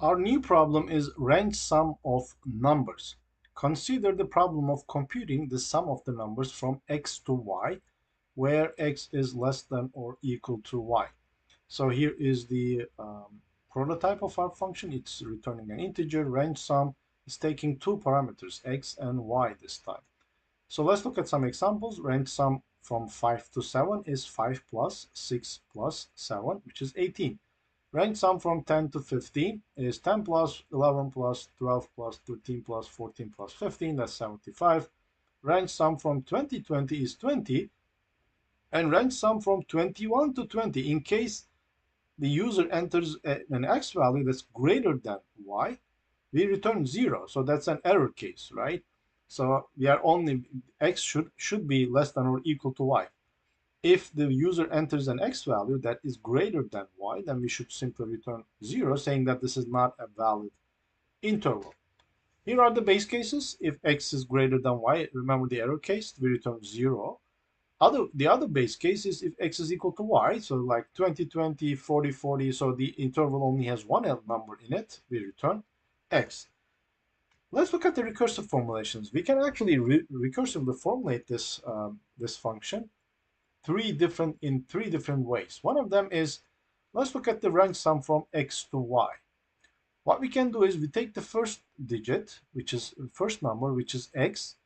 Our new problem is range sum of numbers. Consider the problem of computing the sum of the numbers from x to y, where x is less than or equal to y. So here is the prototype of our function. It's returning an integer. Range sum is taking two parameters, x and y this time. So let's look at some examples. Range sum from 5 to 7 is 5 plus 6 plus 7, which is 18. Range sum from 10 to 15 is 10 plus 11 plus 12 plus 13 plus 14 plus 15, that's 75. Range sum from 20 to 20 is 20, and range sum from 21 to 20, in case the user enters an x value that's greater than y, we return 0. So that's an error case, right? So we are only, x should be less than or equal to y. If the user enters an x value that is greater than y, then we should simply return 0, saying that this is not a valid interval. Here are the base cases. If x is greater than y, remember the error case, we return 0. The other base case is if x is equal to y, so like 20, 20, 40, 40, so the interval only has one number in it, we return x. Let's look at the recursive formulations. We can actually recursively formulate this function in three different ways. One of them is, let's look at the range sum from x to y. What we can do is we take the first digit, which is first number, which is x,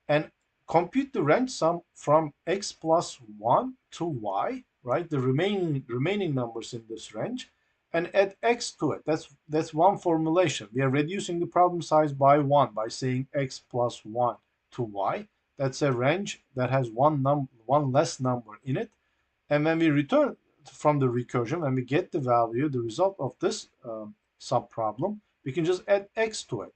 and compute the range sum from x plus 1 to y, right? The remaining numbers in this range, and add x to it. That's one formulation. We are reducing the problem size by 1 by saying x plus 1 to y. That's a range that has one less number in it. And when we return from the recursion, when we get the value, the result of this sub-problem, we can just add x to it.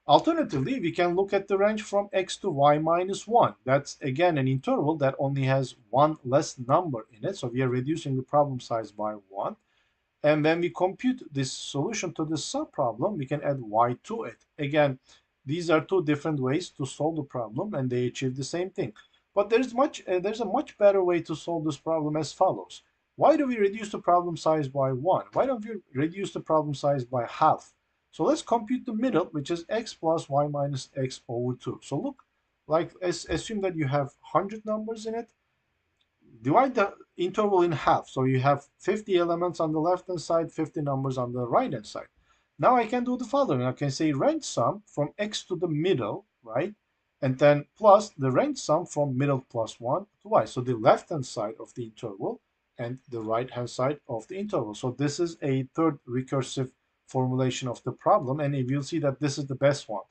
Alternatively, we can look at the range from x to y minus 1. That's again an interval that only has one less number in it. So we are reducing the problem size by 1. And when we compute this solution to this sub-problem, we can add y to it. Again, these are two different ways to solve the problem, and they achieve the same thing. But there's a much better way to solve this problem as follows. Why do we reduce the problem size by 1? Why don't we reduce the problem size by half? So let's compute the middle, which is x plus y minus x over 2. So look, like assume that you have 100 numbers in it. Divide the interval in half. So you have 50 elements on the left-hand side, 50 numbers on the right-hand side. Now I can do the following. I can say range sum from x to the middle, right? And then plus the range sum from middle plus 1 to y. So the left-hand side of the interval and the right-hand side of the interval. So this is a third recursive formulation of the problem. And you'll see that this is the best one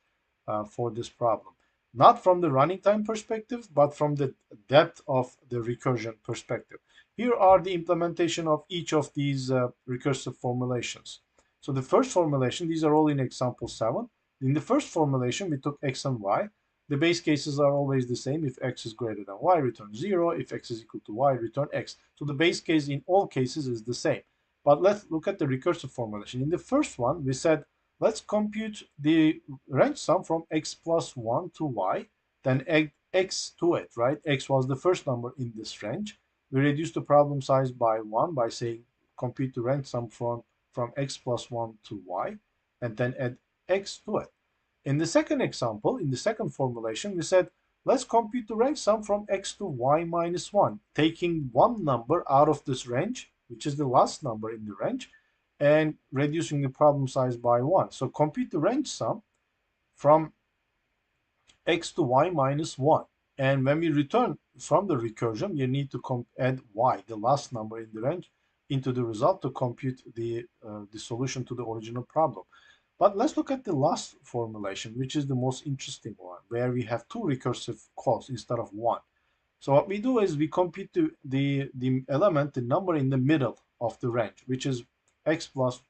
for this problem. Not from the running time perspective, but from the depth of the recursion perspective. Here are the implementation of each of these recursive formulations. So the first formulation, these are all in example 7. In the first formulation, we took x and y. The base cases are always the same. If x is greater than y, return 0. If x is equal to y, return x. So the base case in all cases is the same. But let's look at the recursive formulation. In the first one, we said, let's compute the range sum from x plus 1 to y, then add x to it, right? X was the first number in this range. We reduce the problem size by 1 by saying compute the range sum from x plus 1 to y, and then add x to it. In the second example, in the second formulation, we said, let's compute the range sum from x to y minus 1, taking one number out of this range, which is the last number in the range, and reducing the problem size by 1. So compute the range sum from x to y minus 1. And when we return from the recursion, you need to add y, the last number in the range, into the result to compute the solution to the original problem. But let's look at the last formulation, which is the most interesting one, where we have two recursive calls instead of one. So what we do is we compute the element, the number in the middle of the range, which is x plus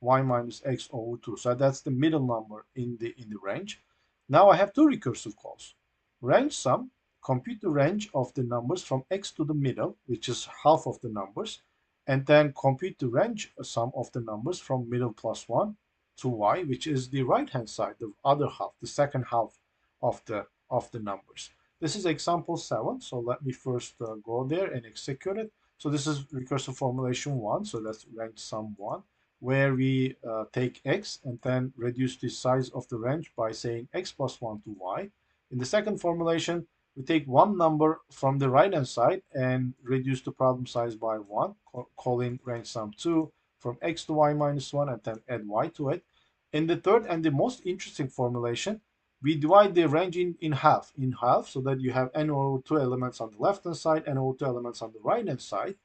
y minus x over 2. So that's the middle number in the range. Now I have two recursive calls. Range sum, compute the range of the numbers from x to the middle, which is half of the numbers, and then compute the range sum of the numbers from middle plus 1 to y, which is the right-hand side, the other half, the second half of the numbers. This is example 7, so let me first go there and execute it. So this is recursive formulation 1, so that's range sum 1. where we take x and then reduce the size of the range by saying x plus 1 to y. In the second formulation, we take one number from the right hand side and reduce the problem size by 1, calling range sum 2 from x to y minus 1 and then add y to it. In the third and the most interesting formulation, we divide the range in half, so that you have n over 2 elements on the left hand side, n over 2 elements on the right hand side.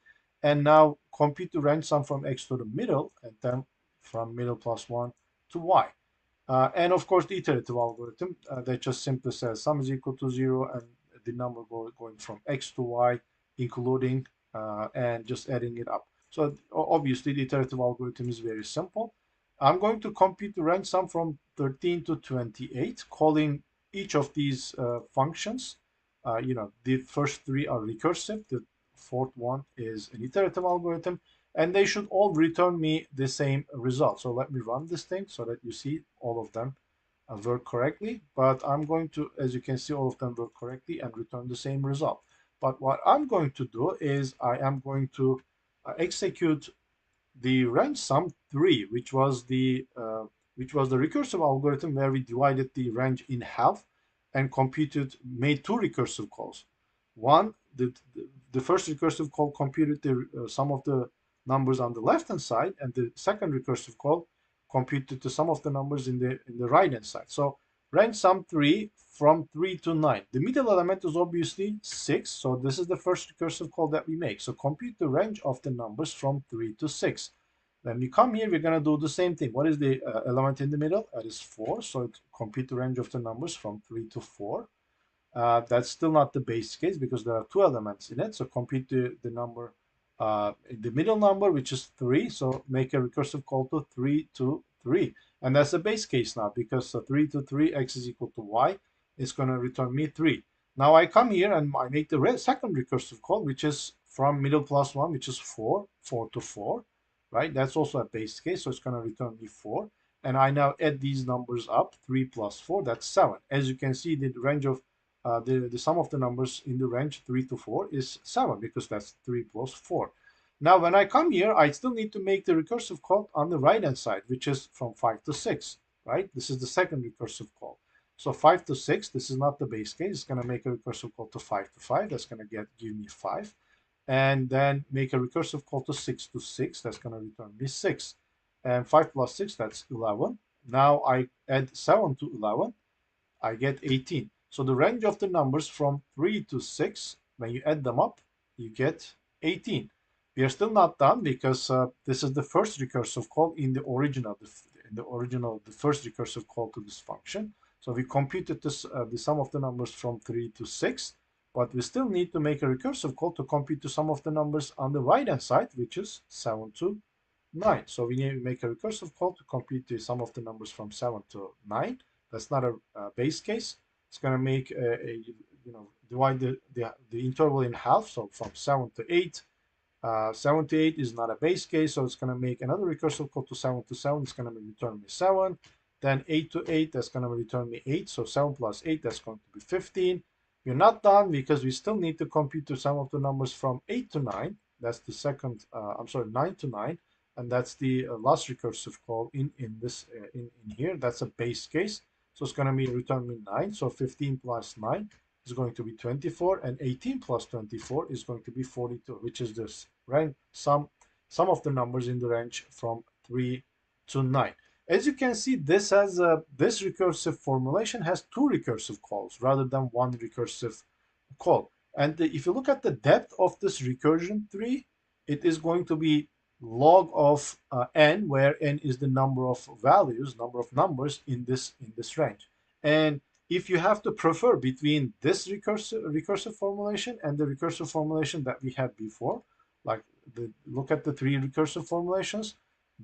And now compute the range sum from x to the middle, and then from middle plus 1 to y. And of course, the iterative algorithm that just simply says sum is equal to 0 and the number going from x to y, including and just adding it up. So obviously, the iterative algorithm is very simple. I'm going to compute the range sum from 13 to 28, calling each of these functions. The first three are recursive. The fourth one is an iterative algorithm, and they should all return me the same result. So let me run this thing so that you see all of them work correctly. But I'm going to, as you can see, all of them work correctly and return the same result. But what I'm going to do is I am going to execute the range sum 3, which was the recursive algorithm where we divided the range in half and made two recursive calls. One, the first recursive call computed the sum of the numbers on the left hand side, and the second recursive call computed the sum of the numbers in the right hand side. So range sum 3 from 3 to 9. The middle element is obviously 6, so this is the first recursive call that we make. So compute the range of the numbers from 3 to 6. When we come here, we're going to do the same thing. What is the element in the middle? That is 4, so compute the range of the numbers from 3 to 4. That's still not the base case because there are two elements in it, so compute the number the middle number, which is 3, so make a recursive call to 3 to 3. And that's the base case now, because 3 to 3, x is equal to y, is going to return me 3. Now I come here and I make the second recursive call, which is from middle plus 1, which is 4 to 4, right? That's also a base case, so it's going to return me 4. And I now add these numbers up, 3 plus 4, that's 7. As you can see, the range of the sum of the numbers in the range 3 to 4 is 7, because that's 3 plus 4. Now, when I come here, I still need to make the recursive call on the right-hand side, which is from 5 to 6, right? This is the second recursive call. So 5 to 6, this is not the base case. It's going to make a recursive call to 5 to 5. That's going to give me 5. And then make a recursive call to 6 to 6. That's going to return me 6. And 5 plus 6, that's 11. Now I add 7 to 11. I get 18. So the range of the numbers from 3 to 6, when you add them up, you get 18. We are still not done because this is the first recursive call in the original, the first recursive call to this function. So we computed this, the sum of the numbers from 3 to 6, but we still need to make a recursive call to compute the sum of the numbers on the right-hand side, which is 7 to 9. So we need to make a recursive call to compute the sum of the numbers from 7 to 9. That's not a base case. It's going to make divide the interval in half. So from 7 to 8. 7 to 8 is not a base case, so it's going to make another recursive call to 7 to 7. It's going to return me 7. Then 8 to 8, that's going to return me 8. So 7 plus 8, that's going to be 15. We're not done because we still need to compute the sum of the numbers from 8 to 9. That's the second, 9 to 9. And that's the last recursive call in here. That's a base case. So it's going to be return me 9. So 15 plus 9 is going to be 24, and 18 plus 24 is going to be 42, which is this range sum of the numbers in the range from 3 to 9. As you can see, this recursive formulation has two recursive calls rather than one recursive call. And if you look at the depth of this recursion tree, it is going to be log of n, where n is the number of numbers in this range. And if you have to prefer between this recursive formulation and the recursive formulation that we had before, like look at the three recursive formulations,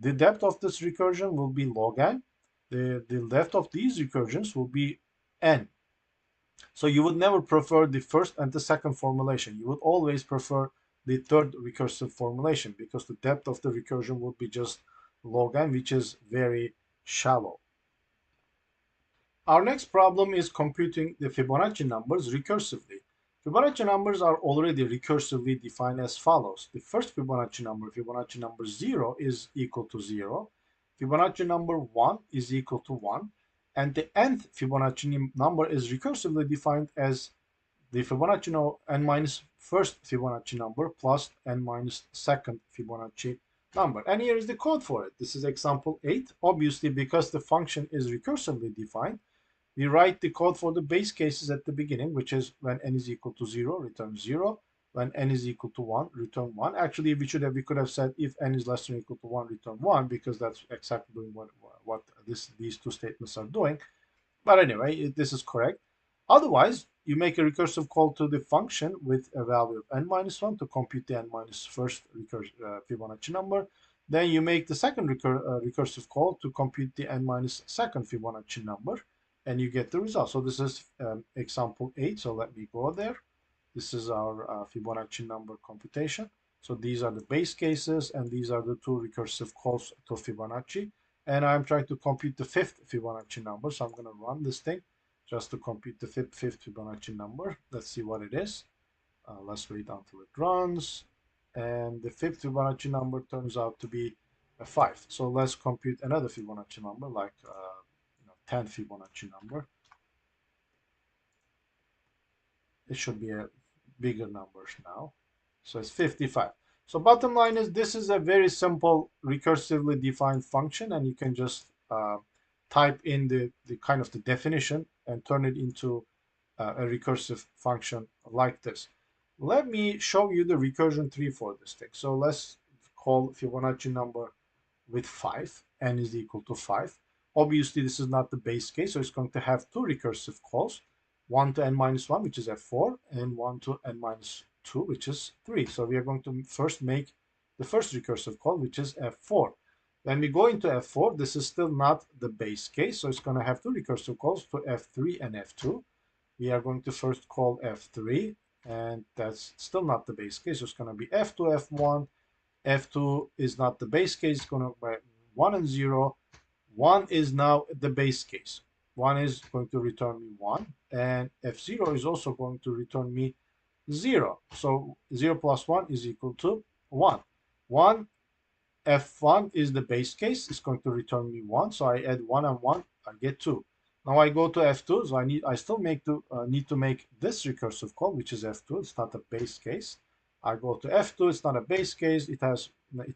the depth of this recursion will be log n. The depth of these recursions will be n. So you would never prefer the first and the second formulation. You would always prefer the third recursive formulation because the depth of the recursion would be just log n, which is very shallow. Our next problem is computing the Fibonacci numbers recursively. Fibonacci numbers are already recursively defined as follows. The first Fibonacci number 0, is equal to 0. Fibonacci number 1 is equal to 1. And the nth Fibonacci number is recursively defined as the Fibonacci n minus first Fibonacci number plus n minus second Fibonacci number. And here is the code for it. This is example 8. Obviously, because the function is recursively defined, we write the code for the base cases at the beginning, which is when n is equal to 0, return 0. When n is equal to 1, return 1. Actually, we could have said if n is less than or equal to 1, return 1, because that's exactly doing what these two statements are doing. But anyway, this is correct. Otherwise, you make a recursive call to the function with a value of n minus 1 to compute the n minus first Fibonacci number. Then you make the second recursive call to compute the n minus second Fibonacci number, and you get the result. So this is example 8. So let me go there. This is our Fibonacci number computation. So these are the base cases, and these are the two recursive calls to Fibonacci. And I'm trying to compute the fifth Fibonacci number. So I'm going to run this thing just to compute the fifth Fibonacci number. Let's see what it is. Let's wait until it runs. And the fifth Fibonacci number turns out to be a 5. So let's compute another Fibonacci number, like 10 Fibonacci number. It should be a bigger number now. So it's 55. So bottom line is, this is a very simple recursively defined function, and you can just type in the kind of the definition and turn it into a recursive function like this. Let me show you the recursion tree for this thing. So let's call Fibonacci number with 5, n is equal to 5. Obviously, this is not the base case, so it's going to have two recursive calls, one to n minus 1, which is f4, and one to n minus 2, which is 3. So we are going to first make the first recursive call, which is f4. When we go into f4, this is still not the base case, so it's going to have two recursive calls to f3 and f2. We are going to first call f3, and that's still not the base case, so it's going to be f2, f1. F2 is not the base case, it's going to be 1 and 0. 1 is now the base case. 1 is going to return me 1, and f0 is also going to return me 0. So 0 plus 1 is equal to 1. F1 is the base case, it's going to return me 1. So I add 1 and 1, I get 2. Now I go to f2, so I still need to make this recursive call, which is f2. It's not a base case. I go to f2, it's not a base case. It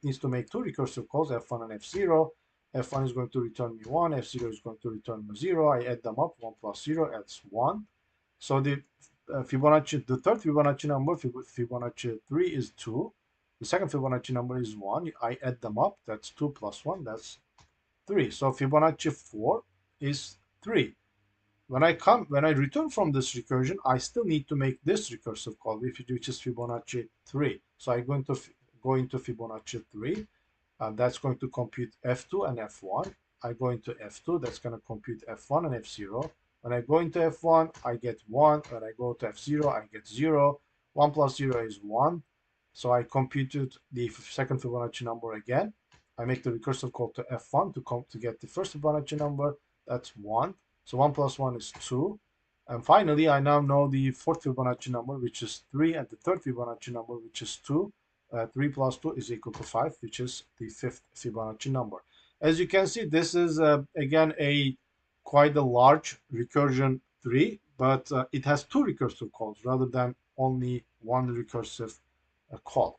needs to make two recursive calls, f1 and f0. F1 is going to return me 1, f0 is going to return me 0. I add them up, 1 plus 0 adds 1. So the third Fibonacci number, Fibonacci 3, is 2. The second Fibonacci number is 1. I add them up, that's 2 plus 1, that's 3. So Fibonacci 4 is 3. When I return from this recursion, I still need to make this recursive call, which is Fibonacci 3. So I'm going to go into Fibonacci 3. That's going to compute f2 and f1. I go into f2, that's going to compute f1 and f0. When I go into f1, I get 1. When I go to f0, I get 0. 1 plus 0 is 1. So I computed the second Fibonacci number again. I make the recursive call to f1 to get the first Fibonacci number. That's 1. So 1 plus 1 is 2. And finally, I now know the fourth Fibonacci number, which is 3, and the third Fibonacci number, which is 2. 3 plus 2 is equal to 5, which is the fifth Fibonacci number. As you can see, this is, again, quite a large recursion tree, but it has two recursive calls rather than only one recursive call.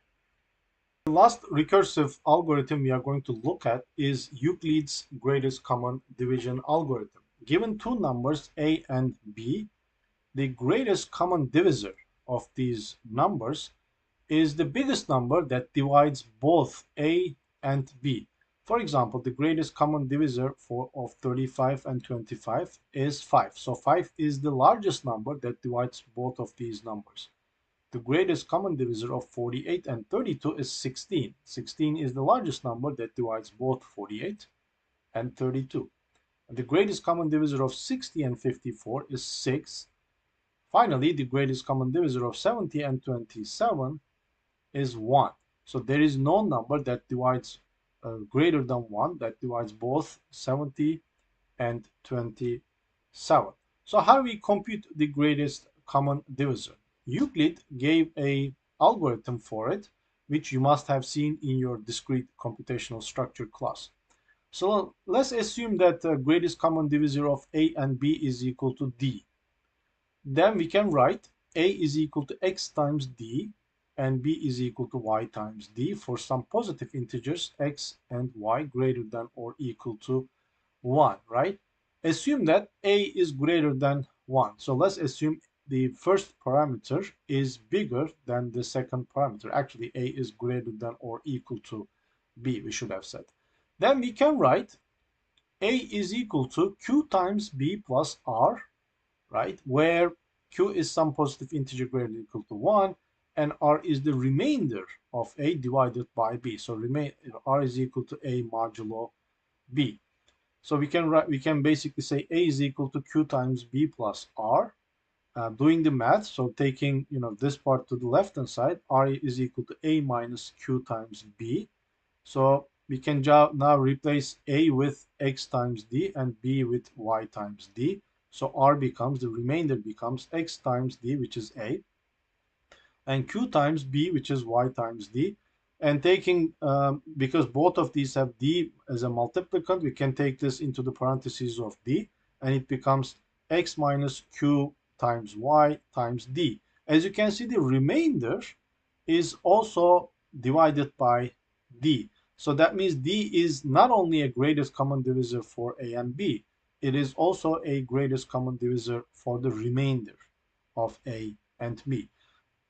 The last recursive algorithm we are going to look at is Euclid's greatest common division algorithm. Given two numbers, a and b, the greatest common divisor of these numbers is the biggest number that divides both a and b. For example, the greatest common divisor of 35 and 25 is 5. So 5 is the largest number that divides both of these numbers. The greatest common divisor of 48 and 32 is 16. 16 is the largest number that divides both 48 and 32. And the greatest common divisor of 60 and 54 is 6. Finally, the greatest common divisor of 70 and 27 is 1. So there is no number that divides greater than 1 that divides both 70 and 27. So how do we compute the greatest common divisor? Euclid gave a algorithm for it, which you must have seen in your discrete computational structure class. So let's assume that the greatest common divisor of A and B is equal to D. Then we can write A is equal to X times D and B is equal to Y times D for some positive integers X and Y greater than or equal to 1, right? Assume that A is greater than 1. So let's assume the first parameter is bigger than the second parameter. Actually, A is greater than or equal to B, we should have said. Then we can write A is equal to Q times B plus R, right? Where Q is some positive integer greater than or equal to 1, and R is the remainder of A divided by B. So R is equal to A modulo B. So we can basically say A is equal to Q times B plus R. Doing the math, so taking this part to the left hand side, R is equal to A minus Q times B. So we can now replace A with X times D and B with Y times D. So R becomes, the remainder becomes X times D, which is A, and Q times B, which is Y times D. And taking, because both of these have D as a multiplicand, we can take this into the parentheses of D, and it becomes X minus Q times Y times D. As you can see, the remainder is also divided by D. So that means D is not only a greatest common divisor for A and B, it is also a greatest common divisor for the remainder of A and B.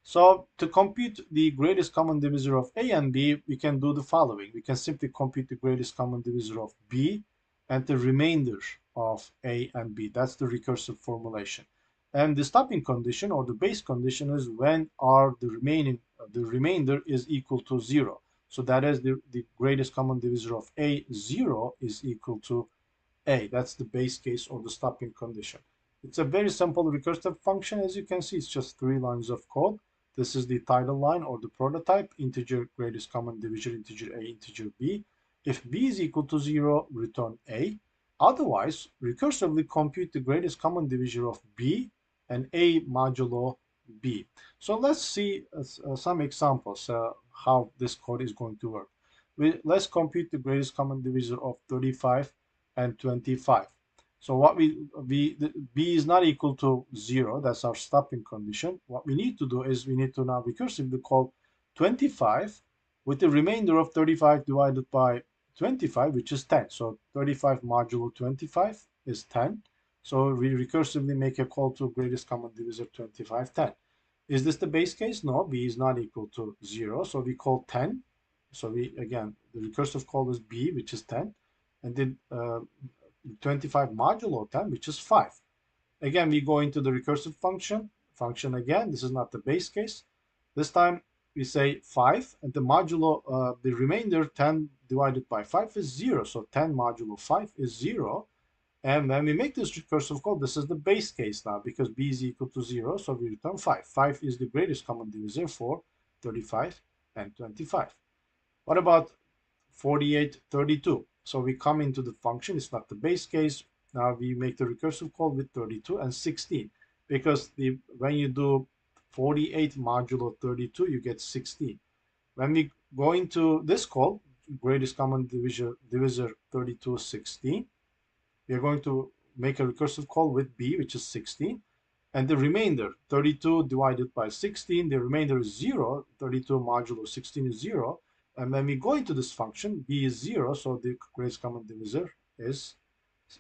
So to compute the greatest common divisor of A and B, we can do the following. We can simply compute the greatest common divisor of B and the remainder of A and B. That's the recursive formulation. And the stopping condition or the base condition is when the remainder is equal to 0. So that is the greatest common divisor of A, 0 is equal to A. That's the base case or the stopping condition. It's a very simple recursive function. As you can see, it's just 3 lines of code. This is the title line or the prototype, integer greatest common divisor, integer A, integer B. If B is equal to 0, return A. Otherwise, recursively compute the greatest common divisor of B and A modulo B. So let's see some examples how this code is going to work. Let's compute the greatest common divisor of 35 and 25. So what B is not equal to 0. That's our stopping condition. What we need to do is we need to now recursively call 25 with the remainder of 35 divided by 25, which is 10. So 35 modulo 25 is 10. So we recursively make a call to greatest common divisor 25, 10. Is this the base case? No, B is not equal to 0. So we call 10. So again, the recursive call is B, which is 10. And then 25 modulo 10, which is 5. Again, we go into the recursive function again. This is not the base case. This time we say 5, and the modulo, the remainder 10 divided by 5 is 0. So 10 modulo 5 is 0. And when we make this recursive call, this is the base case now because B is equal to 0. So we return 5. 5 is the greatest common divisor for 35 and 25. What about 48, 32? So we come into the function, it's not the base case. Now we make the recursive call with 32 and 16 because when you do 48 modulo 32, you get 16. When we go into this call, greatest common divisor 32, 16, we are going to make a recursive call with B, which is 16. And the remainder, 32 divided by 16, the remainder is 0. 32 modulo 16 is 0. And when we go into this function, B is 0, so the greatest common divisor is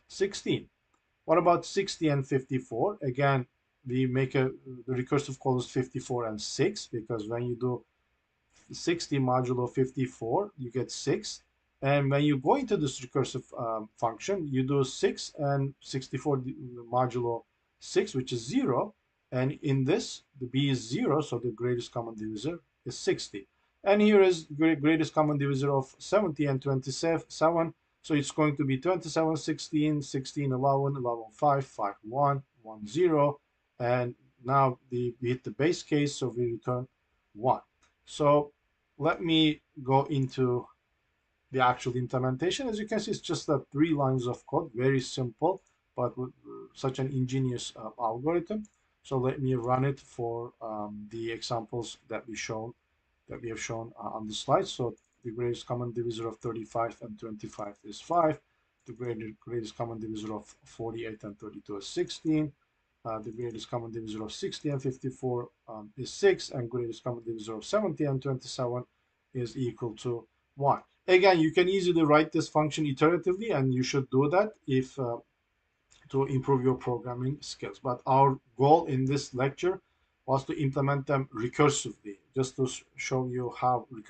16. What about 60 and 54? Again, we make the recursive call is 54 and 6, because when you do 60 modulo 54, you get 6. And when you go into this recursive function, you do 6 and 64 modulo 6, which is 0. And in this, the B is 0, so the greatest common divisor is 60. And here is greatest common divisor of 70 and 27. So it's going to be 27, 16, 16, 11, 11, 5, 5, 1, 1, 0. And now we hit the base case, so we return 1. So let me go into the actual implementation. As you can see, it's just 3 lines of code, very simple, but with such an ingenious algorithm. So let me run it for the examples that we have shown on the slide. So the greatest common divisor of 35 and 25 is 5. The greatest common divisor of 48 and 32 is 16. The greatest common divisor of 60 and 54 is 6. And greatest common divisor of 70 and 27 is equal to 1. Again, you can easily write this function iteratively, and you should do that if to improve your programming skills. But our goal in this lecture was to implement them recursively, just to show you how